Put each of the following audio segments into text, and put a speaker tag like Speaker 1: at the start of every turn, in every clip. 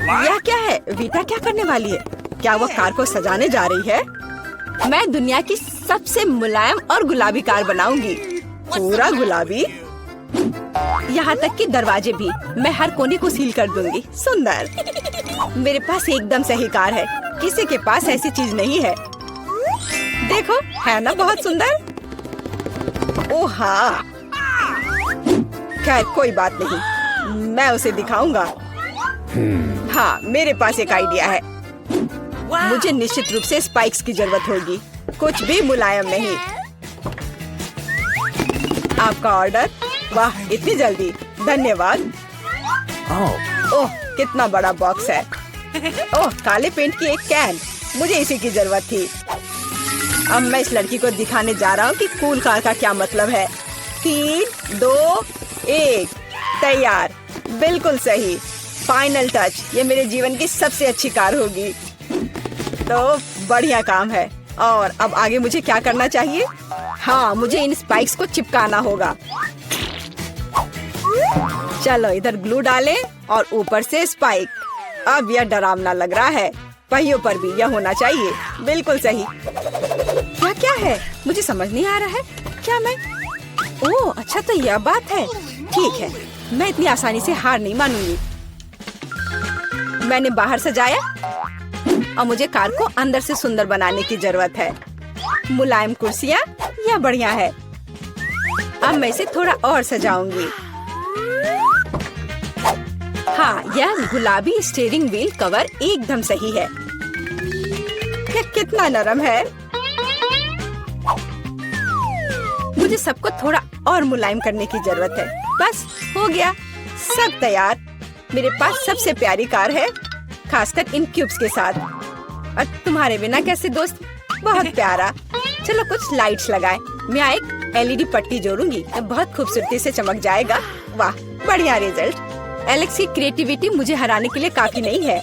Speaker 1: यह क्या है? वीटा क्या करने वाली है? क्या वो कार को सजाने जा रही है? मैं दुनिया की सबसे मुलायम और गुलाबी कार बनाऊंगी। पूरा गुलाबी, यहाँ तक कि दरवाजे भी। मैं हर कोने को सील कर दूंगी। सुंदर। मेरे पास एकदम सही कार है। किसी के पास ऐसी चीज नहीं है। देखो, है ना बहुत सुंदर? ओह हाँ। खैर कोई बात नहीं, मैं उसे दिखाऊंगा। हाँ, मेरे पास एक आइडिया है। मुझे निश्चित रूप से स्पाइक्स की जरूरत होगी। कुछ भी मुलायम नहीं। आपका ऑर्डर। वाह, इतनी जल्दी, धन्यवाद। ओह, कितना बड़ा बॉक्स है। ओह, काले पेंट की एक कैन। मुझे इसी की जरूरत थी। अब मैं इस लड़की को दिखाने जा रहा हूँ कि कूल कार का क्या मतलब है। 3, 2, 1, तैयार। बिल्कुल सही। Final touch. ये मेरे जीवन की सबसे अच्छी कार होगी। तो बढ़िया काम है। और अब आगे मुझे क्या करना चाहिए? हाँ, मुझे इन स्पाइक्स को चिपकाना होगा। चलो इधर ग्लू डालें और ऊपर से स्पाइक। अब यह डरावना लग रहा है। पहियों पर भी यह होना चाहिए। बिल्कुल सही। क्या है? मुझे समझ नहीं आ रहा है। क्या मैं? ओह अच्छा, तो यह बात है। ठीक है, मैं इतनी आसानी से हार नहीं मानूंगी। मैंने बाहर सजाया और मुझे कार को अंदर से सुंदर बनाने की जरूरत है। मुलायम कुर्सियाँ, यह बढ़िया है। अब मैं इसे थोड़ा और सजाऊंगी। हाँ, यह गुलाबी स्टीयरिंग व्हील कवर एकदम सही है। यह कितना नरम है। मुझे सबको थोड़ा और मुलायम करने की जरूरत है। बस हो गया, सब तैयार। मेरे पास सबसे प्यारी कार है, खासकर इन क्यूब्स के साथ। और तुम्हारे बिना कैसे दोस्त? बहुत प्यारा। चलो कुछ लाइट्स लगाएं। मैं एक एलईडी पट्टी जोड़ूंगी, बहुत खूबसूरती से चमक जाएगा। वाह, बढ़िया रिजल्ट। एलेक्स की क्रिएटिविटी मुझे हराने के लिए काफी नहीं है।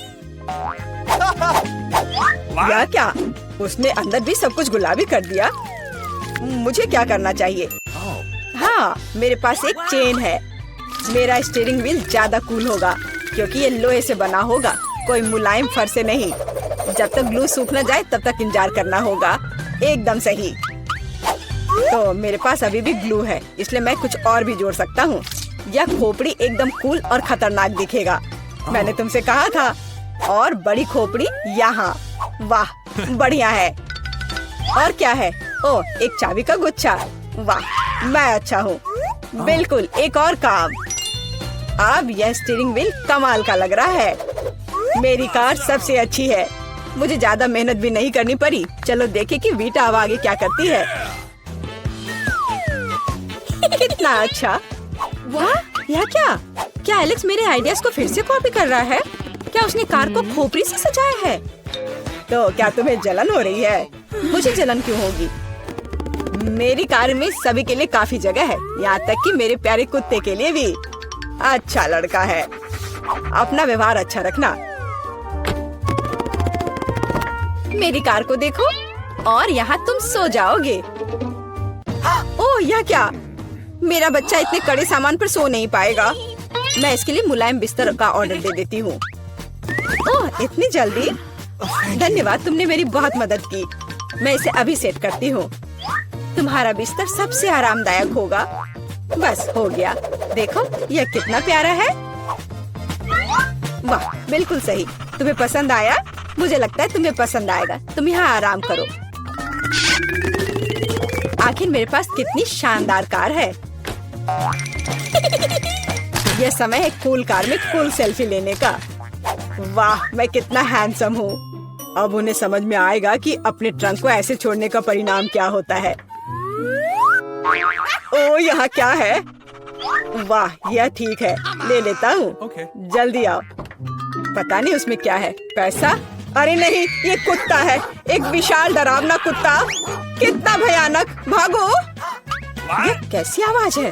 Speaker 1: या क्या? उसने अंदर भी सब कुछ गुलाबी कर दिया। मुझे क्या करना चाहिए? हाँ, मेरे पास एक चेन है। मेरा स्टीयरिंग व्हील ज्यादा कूल होगा क्योंकि ये लोहे से बना होगा, कोई मुलायम फर से नहीं। जब तक ग्लू सूख न जाए तब तक इंतजार करना होगा। एकदम सही। तो मेरे पास अभी भी ग्लू है, इसलिए मैं कुछ और भी जोड़ सकता हूँ। यह खोपड़ी एकदम कूल और खतरनाक दिखेगा। मैंने तुमसे कहा था। और बड़ी खोपड़ी यहाँ। वाह, बढ़िया है। और क्या है? ओह, एक चाबी का गुच्छा। वाह, मैं अच्छा हूँ। बिल्कुल, एक और काम। अब यह स्टीयरिंग व्हील कमाल का लग रहा है। मेरी कार सबसे अच्छी है। मुझे ज्यादा मेहनत भी नहीं करनी पड़ी। चलो देखें कि वीटा अब आगे क्या करती है। कितना अच्छा। वाह, यह क्या? क्या एलेक्स मेरे आइडियाज को फिर से कॉपी कर रहा है? क्या उसने कार को खोपड़ी से सजाया है? तो क्या तुम्हें जलन हो रही है? मुझे जलन क्यों होगी? मेरी कार में सभी के लिए काफी जगह है, यहाँ तक कि मेरे प्यारे कुत्ते के लिए भी। अच्छा लड़का है। अपना व्यवहार अच्छा रखना। मेरी कार को देखो, और यहाँ तुम सो जाओगे। ओह, यह क्या? मेरा बच्चा इतने कड़े सामान पर सो नहीं पाएगा। मैं इसके लिए मुलायम बिस्तर का ऑर्डर दे देती हूँ। ओह, इतनी जल्दी? धन्यवाद, तुमने मेरी बहुत मदद की। मैं इसे अभी सेट करती हूँ। तुम्हारा बिस्तर सबसे आरामदायक होगा। बस हो गया। देखो, यह कितना प्यारा है। वाह, बिल्कुल सही। तुम्हें पसंद आया? मुझे लगता है तुम्हें पसंद आएगा। तुम यहाँ आराम करो। आखिर मेरे पास कितनी शानदार कार है। यह समय है कूल कार में कूल सेल्फी लेने का। वाह, मैं कितना हैंडसम हूँ। अब उन्हें समझ में आएगा कि अपने ट्रंक को ऐसे छोड़ने का परिणाम क्या होता है। ओह, यहाँ क्या है? वाह, यह ठीक है, ले लेता हूँ। जल्दी आओ। पता नहीं उसमें क्या है। पैसा? अरे नहीं, ये कुत्ता है। एक विशाल डरावना कुत्ता। कितना भयानक। भागो। ये कैसी आवाज है?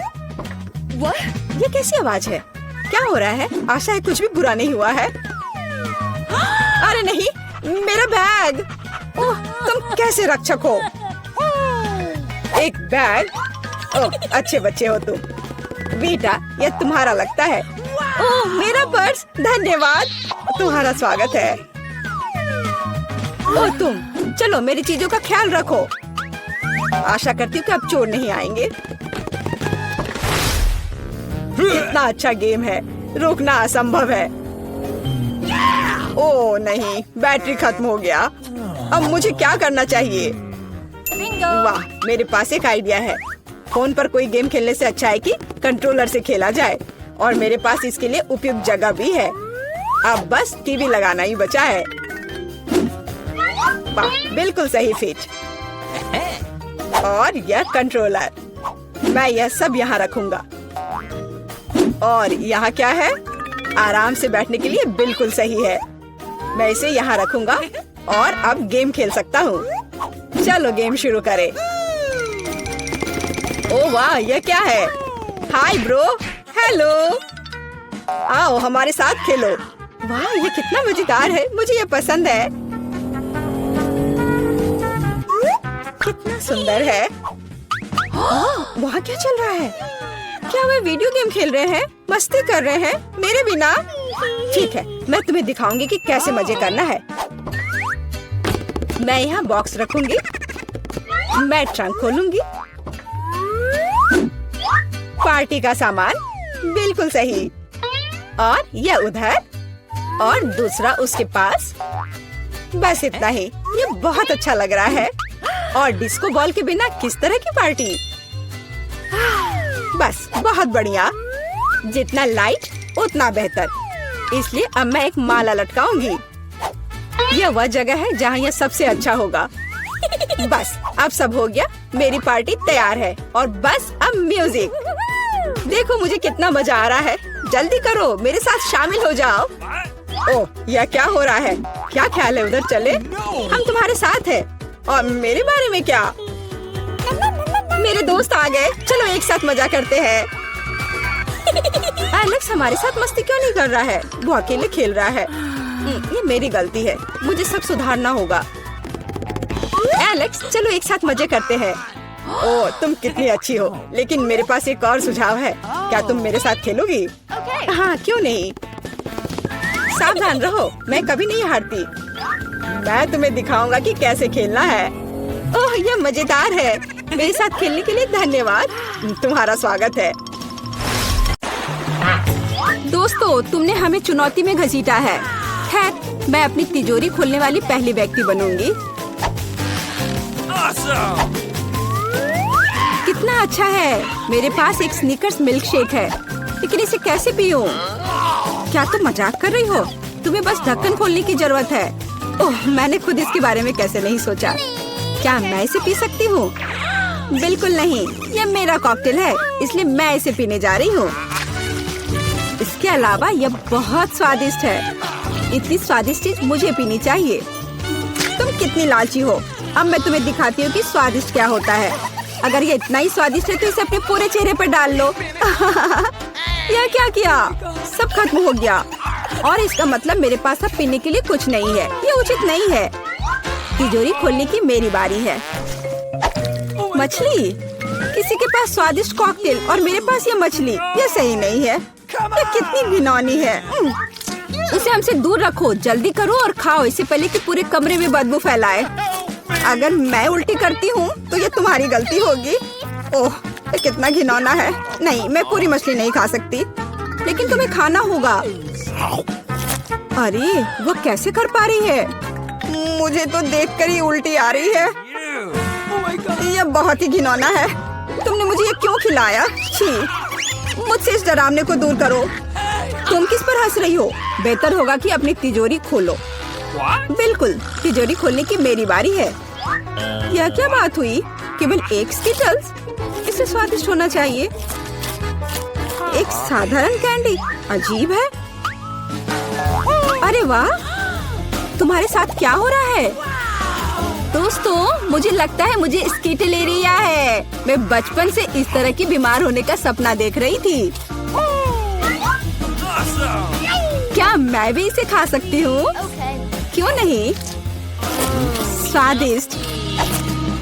Speaker 1: ये कैसी आवाज है? क्या हो रहा है? आशा है कुछ भी बुरा नहीं हुआ है। अरे नहीं, मेरा बैग। ओह, तुम कैसे रक्षक हो? एक बैग? ओह, अच्छे बच्चे हो तुम। वीटा, यह तुम्हारा लगता है। ओह मेरा पर्स, धन्यवाद। तुम्हारा स्वागत है। ओह तुम, चलो मेरी चीजों का ख्याल रखो। आशा करती हूँ कि अब चोर नहीं आएंगे। कितना अच्छा गेम है, रोकना असंभव है। ओह नहीं, बैटरी खत्म हो गया। अब मुझे क्या करना चाहिए? वाह, मेरे पास एक आइडिया है। फोन पर कोई गेम खेलने से अच्छा है कि कंट्रोलर से खेला जाए, और मेरे पास इसके लिए उपयुक्त जगह भी है। अब बस टीवी लगाना ही बचा है। वाह, बिल्कुल सही फिट। और यह कंट्रोलर, मैं यह सब यहाँ रखूंगा। और यहाँ क्या है? आराम से बैठने के लिए बिल्कुल सही है। मैं इसे यहाँ रखूंगा और अब गेम खेल सकता हूँ। चलो गेम शुरू करें। ओह वाह, यह क्या है? हाय ब्रो, हेलो, आओ हमारे साथ खेलो। वाह, ये कितना मजेदार है, मुझे ये पसंद है। कितना सुंदर है। वहाँ क्या चल रहा है? क्या वे वीडियो गेम खेल रहे हैं, मस्ती कर रहे हैं मेरे बिना? ठीक है, मैं तुम्हें दिखाऊंगी कि कैसे मजे करना है। मैं यहाँ बॉक्स रखूंगी, मैं ट्रंक खोलूंगी। पार्टी का सामान, बिल्कुल सही। और यह उधर, और दूसरा उसके पास। बस इतना ही। ये बहुत अच्छा लग रहा है। और डिस्को बॉल के बिना किस तरह की पार्टी? बस बहुत बढ़िया। जितना लाइट उतना बेहतर। इसलिए अब मैं एक माला लटकाऊंगी। यह वह जगह है जहाँ यह सबसे अच्छा होगा। बस अब सब हो गया, मेरी पार्टी तैयार है। और बस अब म्यूजिक। देखो मुझे कितना मजा आ रहा है। जल्दी करो, मेरे साथ शामिल हो जाओ। ओह, यह क्या हो रहा है? क्या ख्याल है उधर चले? हम तुम्हारे साथ हैं। और मेरे बारे में क्या? मेरे दोस्त आ गए, चलो एक साथ मजा करते हैं। एलेक्स हमारे साथ मस्ती क्यों नहीं कर रहा है? वो अकेले खेल रहा है। ये मेरी गलती है, मुझे सब सुधारना होगा। एलेक्स, चलो एक साथ मजे करते हैं। ओह, तुम कितनी अच्छी हो, लेकिन मेरे पास एक और सुझाव है। क्या तुम मेरे साथ खेलोगी? हाँ, क्यों नहीं। सावधान रहो, मैं कभी नहीं हारती। मैं तुम्हें दिखाऊंगा कि कैसे खेलना है। ओह, यह मजेदार है। मेरे साथ खेलने के लिए धन्यवाद। तुम्हारा स्वागत है। दोस्तों, तुमने हमें चुनौती में घसीटा है। खैर, मैं अपनी तिजोरी खोलने वाली पहली व्यक्ति बनूंगी। कितना अच्छा है। मेरे पास एक स्नीकर्स मिल्क शेक है, लेकिन इसे कैसे पीऊं? क्या तुम मजाक कर रही हो? तुम्हें बस ढक्कन खोलने की जरूरत है। ओह, मैंने खुद इसके बारे में कैसे नहीं सोचा। क्या मैं इसे पी सकती हूँ? बिल्कुल नहीं, यह मेरा कॉकटेल है, इसलिए मैं इसे पीने जा रही हूँ। इसके अलावा यह बहुत स्वादिष्ट है। इतनी स्वादिष्ट चीज मुझे पीनी चाहिए। तुम कितनी लालची हो। अब मैं तुम्हें दिखाती हूँ कि स्वादिष्ट क्या होता है। अगर ये इतना ही स्वादिष्ट है तो इसे अपने पूरे चेहरे पर डाल लो। यह क्या किया? सब खत्म हो गया। और इसका मतलब मेरे पास अब पीने के लिए कुछ नहीं है। ये उचित नहीं है। तिजोरी खोलने की मेरी बारी है। मछली, किसी के पास स्वादिष्ट कॉकटेल और मेरे पास ये मछली। ये सही नहीं है। ये कितनी घिनौनी है। उसे हमसे दूर रखो। जल्दी करो और खाओ, इससे पहले कि पूरे कमरे में बदबू फैलाए। अगर मैं उल्टी करती हूँ तो ये तुम्हारी गलती होगी। ओह, ये कितना घिनौना है। नहीं, मैं पूरी मछली नहीं खा सकती, लेकिन तुम्हें खाना होगा। अरे, वो कैसे कर पा रही है? मुझे तो देखकर ही उल्टी आ रही है। यह बहुत ही घिनौना है। तुमने मुझे ये क्यों खिलाया? छी, मुझसे इस डरावने को दूर करो। तुम किस पर हंस रही हो? बेहतर होगा कि अपनी तिजोरी खोलो। बिल्कुल, तिजोरी खोलने की मेरी बारी है। यह क्या बात हुई? केवल एक स्किटल्स? इसे स्वादिष्ट होना चाहिए। एक साधारण कैंडी? अजीब है। अरे वाह, तुम्हारे साथ क्या हो रहा है? दोस्तों, मुझे लगता है मुझे स्किटलेरिया है। मैं बचपन से इस तरह की बीमार होने का सपना देख रही थी। क्या मैं भी इसे खा सकती हूँ? क्यों नहीं? स्वादिष्ट।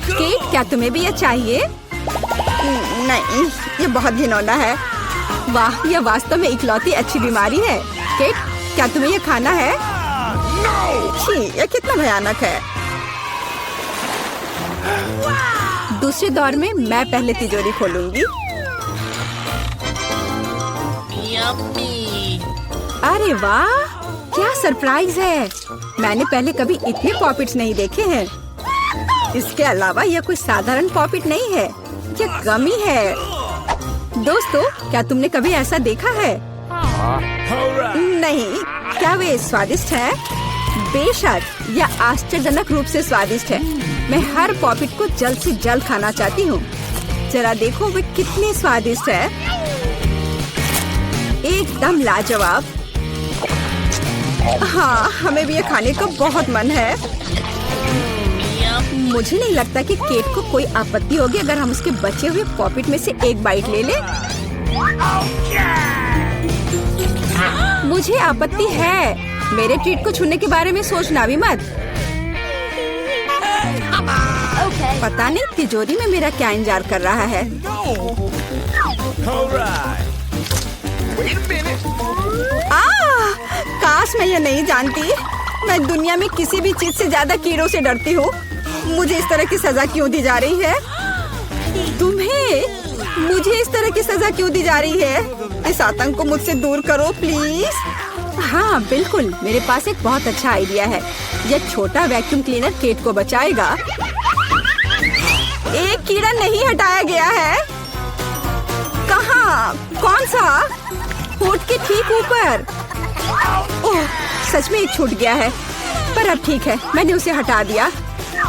Speaker 1: केट, क्या तुम्हें भी ये चाहिए? नहीं, ये बहुत घिनौना है। वाह, यह वास्तव में इकलौती अच्छी बीमारी है। केट, क्या तुम्हें यह खाना है? छी, यह कितना भयानक है। दूसरे दौर में मैं पहले तिजोरी खोलूंगी। अरे वाह, क्या सरप्राइज है। मैंने पहले कभी इतने पॉपिट्स नहीं देखे हैं। इसके अलावा यह कोई साधारण पॉपिट नहीं है, यह गमी है। दोस्तों, क्या तुमने कभी ऐसा देखा है? नहीं। क्या वे स्वादिष्ट है? बेशक, यह आश्चर्यजनक रूप से स्वादिष्ट है। मैं हर पॉपिट को जल्द से जल्द खाना चाहती हूँ। जरा देखो वे कितने स्वादिष्ट है। एकदम लाजवाब। हाँ, हमें भी ये खाने का बहुत मन है। मुझे नहीं लगता कि केट को कोई आपत्ति होगी अगर हम उसके बचे हुए पॉपिट में से एक बाइट ले लें। मुझे आपत्ति है। मेरे ट्रीट को छूने के बारे में सोचना भी मत। पता नहीं तिजोरी में मेरा क्या इंतजार कर रहा है। काश मैं ये नहीं जानती। मैं दुनिया में किसी भी चीज से ज्यादा कीड़ों से डरती हूँ। मुझे इस तरह की सजा क्यों दी जा रही है? तुम्हें मुझे इस तरह की सजा क्यों दी जा रही है? इस आतंक को मुझसे दूर करो प्लीज। हाँ बिल्कुल, मेरे पास एक बहुत अच्छा आइडिया है। यह छोटा वैक्यूम क्लीनर केट को बचाएगा। एक कीड़ा नहीं हटाया गया है। कहाँ? कौन सा? होठ के ठीक ऊपर। ओह, सच में एक छूट गया है, पर अब ठीक है, मैंने उसे हटा दिया।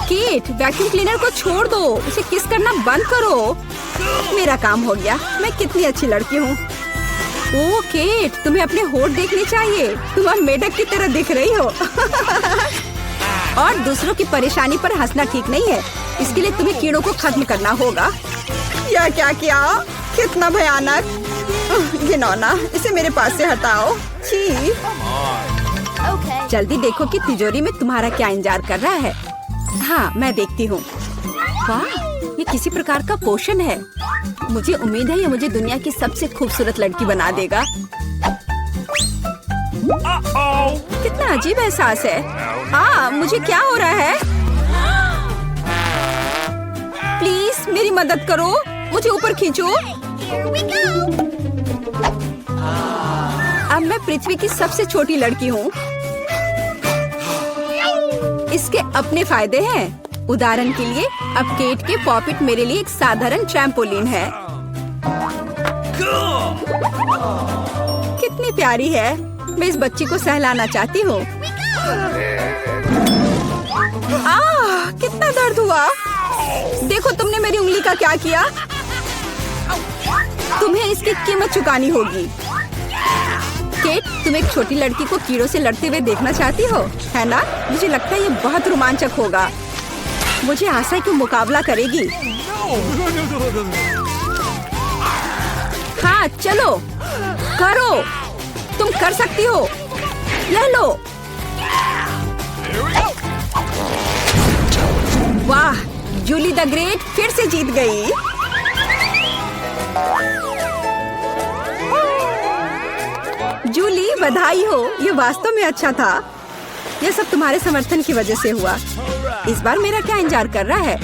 Speaker 1: केट, वैक्यूम क्लीनर को छोड़ दो, उसे किस करना बंद करो। मेरा काम हो गया। मैं कितनी अच्छी लड़की हूँ। ओह केट, तुम्हें अपने होठ देखने चाहिए। तुम अब मेढक की तरह दिख रही हो। और दूसरों की परेशानी पर हंसना ठीक नहीं है। इसके लिए तुम्हें कीड़ों को खत्म करना होगा। यह क्या किया? कितना भयानक, घिनौना। इसे मेरे पास से हटाओ। छी। जल्दी देखो कि तिजोरी में तुम्हारा क्या इंतजार कर रहा है। हाँ, मैं देखती हूँ। वाह, ये किसी प्रकार का पोषण है। मुझे उम्मीद है ये मुझे दुनिया की सबसे खूबसूरत लड़की बना देगा। कितना अजीब एहसास है। मुझे क्या हो रहा है? प्लीज मेरी मदद करो, मुझे ऊपर खींचो। अब मैं पृथ्वी की सबसे छोटी लड़की हूँ। इसके अपने फायदे हैं। उदाहरण के लिए, अब केट के पॉपिट मेरे लिए एक साधारण ट्रैम्पोलिन है। कितनी प्यारी है। मैं इस बच्ची को सहलाना चाहती हूँ। कितना दर्द हुआ। देखो तुमने मेरी उंगली का क्या किया। तुम्हें इसकी कीमत चुकानी होगी। केट, तुम एक छोटी लड़की को कीड़ों से लड़ते हुए देखना चाहती हो, है ना? मुझे लगता है ये बहुत रोमांचक होगा। मुझे आशा है कि मुकाबला करेगी। हाँ चलो, करो, तुम कर सकती हो। ले लो। वाह, जूली द ग्रेट फिर से जीत गई। जूली, बधाई हो। ये वास्तव में अच्छा था। यह सब तुम्हारे समर्थन की वजह से हुआ। इस बार मेरा क्या इंतजार कर रहा है?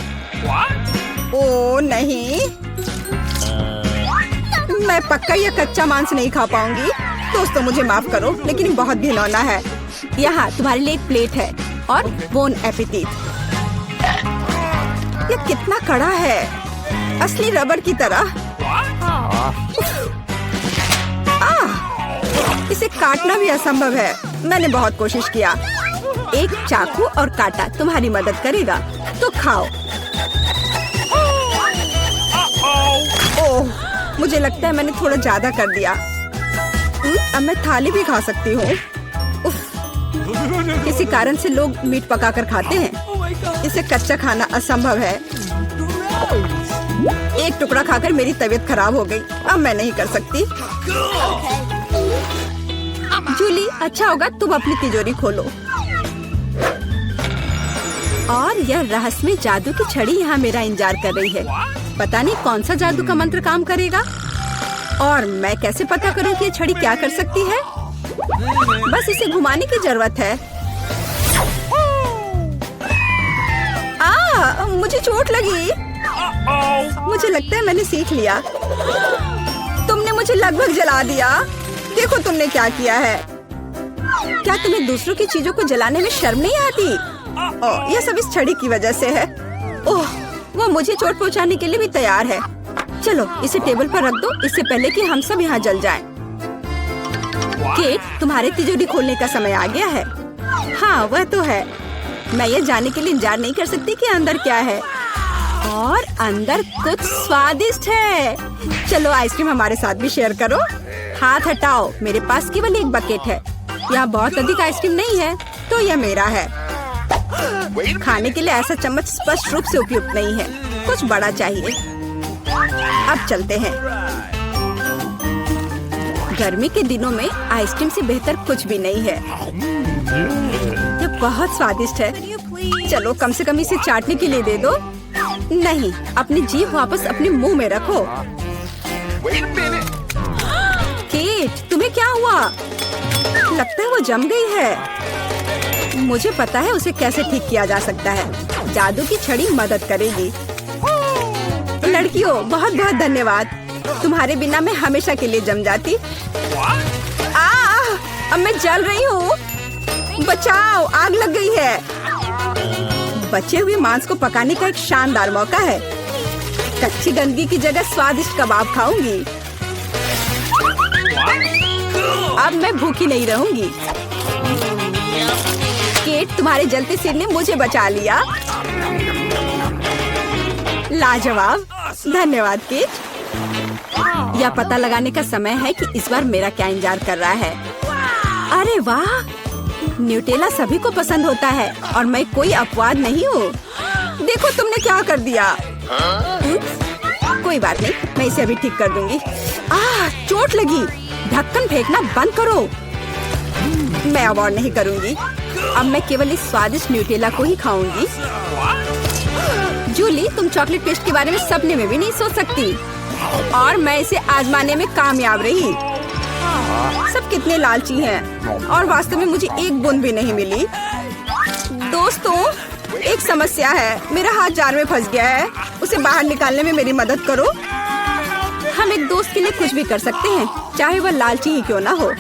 Speaker 1: ओह नहीं, मैं पक्का यह कच्चा मांस नहीं खा पाऊंगी। दोस्तों मुझे माफ करो, लेकिन ये बहुत घिनौना है। यहाँ तुम्हारे लिए एक प्लेट है और बोन एपेटिट। यह कितना कड़ा है, असली रबड़ की तरह। इसे काटना भी असंभव है। मैंने बहुत कोशिश किया। एक चाकू और कांटा तुम्हारी मदद करेगा, तो खाओ। ओह, मुझे लगता है मैंने थोड़ा ज्यादा कर दिया। अब मैं थाली भी खा सकती हूँ। किसी कारण से लोग मीट पकाकर खाते हैं। इसे कच्चा खाना असंभव है। एक टुकड़ा खाकर मेरी तबीयत खराब हो गई। अब मैं नहीं कर सकती। जूली, अच्छा होगा तुम अपनी तिजोरी खोलो। और यह रहस्यमय जादू की छड़ी यहाँ मेरा इंतजार कर रही है। पता नहीं कौन सा जादू का मंत्र काम करेगा। और मैं कैसे पता करूं कि ये छड़ी क्या कर सकती है? बस इसे घुमाने की जरूरत है। मुझे चोट लगी। मुझे लगता है मैंने सीख लिया। तुमने मुझे लगभग जला दिया। देखो तुमने क्या किया है। क्या तुम्हें दूसरों की चीजों को जलाने में शर्म नहीं आती? यह सब इस छड़ी की वजह से है। ओह, वो मुझे चोट पहुंचाने के लिए भी तैयार है। चलो इसे टेबल पर रख दो, इससे पहले कि हम सब यहाँ जल जाएं। केट, तुम्हारे तिजोरी खोलने का समय आ गया है। हाँ, वह तो है। मैं ये जानने के लिए इंतजार नहीं कर सकती कि अंदर क्या है। और अंदर कुछ स्वादिष्ट है। चलो आइसक्रीम हमारे साथ भी शेयर करो। हाथ हटाओ, मेरे पास केवल एक बकेट है। यहाँ बहुत अधिक आइसक्रीम नहीं है, तो यह मेरा है। खाने के लिए ऐसा चम्मच स्पष्ट रूप से उपयुक्त नहीं है, कुछ बड़ा चाहिए। अब चलते हैं। गर्मी के दिनों में आइसक्रीम से बेहतर कुछ भी नहीं है। यह बहुत स्वादिष्ट है। चलो कम से कम इसे चाटने के लिए दे दो। नहीं, अपनी जीभ वापस अपने मुंह में रखो। केट, तुम्हें क्या हुआ? लगता है वो जम गई है। मुझे पता है उसे कैसे ठीक किया जा सकता है। जादू की छड़ी मदद करेगी। लड़कियों, बहुत बहुत धन्यवाद। तुम्हारे बिना मैं हमेशा के लिए जम जाती। अब मैं जल रही हूँ। बचाओ, आग लग गई है। बचे हुए मांस को पकाने का एक शानदार मौका है। कच्ची गंदगी की जगह स्वादिष्ट कबाब खाऊंगी। अब मैं भूखी नहीं रहूंगी। केट, तुम्हारे जलते सिर ने मुझे बचा लिया। लाजवाब, धन्यवाद केट। यह पता लगाने का समय है कि इस बार मेरा क्या इंतजार कर रहा है। अरे वाह, न्यूटेला सभी को पसंद होता है और मैं कोई अपवाद नहीं हूँ। देखो तुमने क्या कर दिया। कोई बात नहीं, मैं इसे अभी ठीक कर दूंगी। चोट लगी। ढक्कन फेंकना बंद करो। मैं अब और नहीं करूंगी। अब मैं केवल इस स्वादिष्ट न्यूटेला को ही खाऊंगी। जूली, तुम चॉकलेट पेस्ट के बारे में सपने में भी नहीं सोच सकती। और मैं इसे आजमाने में कामयाब रही। सब कितने लालची हैं और वास्तव में मुझे एक बूंद भी नहीं मिली। दोस्तों, एक समस्या है। मेरा हाथ जार में फंस गया है। उसे बाहर निकालने में मेरी मदद करो। हम एक दोस्त के लिए कुछ भी कर सकते हैं, चाहे वह लालची ही क्यों ना हो।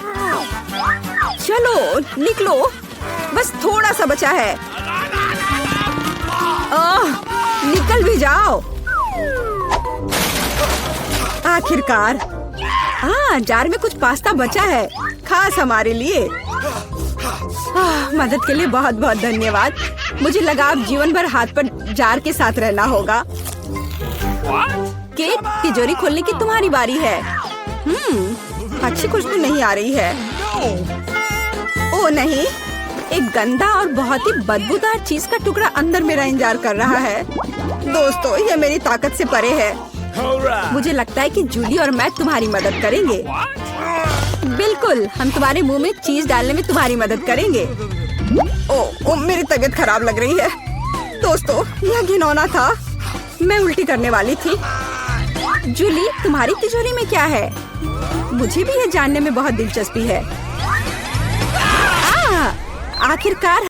Speaker 1: चलो निकलो, बस थोड़ा सा बचा है। निकल भी जाओ। आखिरकार। जार में कुछ पास्ता बचा है, खास हमारे लिए। मदद के लिए बहुत बहुत धन्यवाद। मुझे लगा अब जीवन भर हाथ पर जार के साथ रहना होगा। केट, तिजोरी खोलने की तुम्हारी बारी है। अच्छी खुशबू नहीं आ रही है। ओ नहीं, एक गंदा और बहुत ही बदबूदार चीज का टुकड़ा अंदर मेरा इंतजार कर रहा है। दोस्तों, यह मेरी ताकत से परे है। मुझे लगता है कि जूली और मैं तुम्हारी मदद करेंगे। बिल्कुल, हम तुम्हारे मुंह में चीज डालने में तुम्हारी मदद करेंगे। ओ, मेरी तबीयत खराब लग रही है। दोस्तों, यह घिनौना था। मैं उल्टी करने वाली थी। जूली, तुम्हारी तिजोरी में क्या है? मुझे भी यह जानने में बहुत दिलचस्पी है। आखिरकार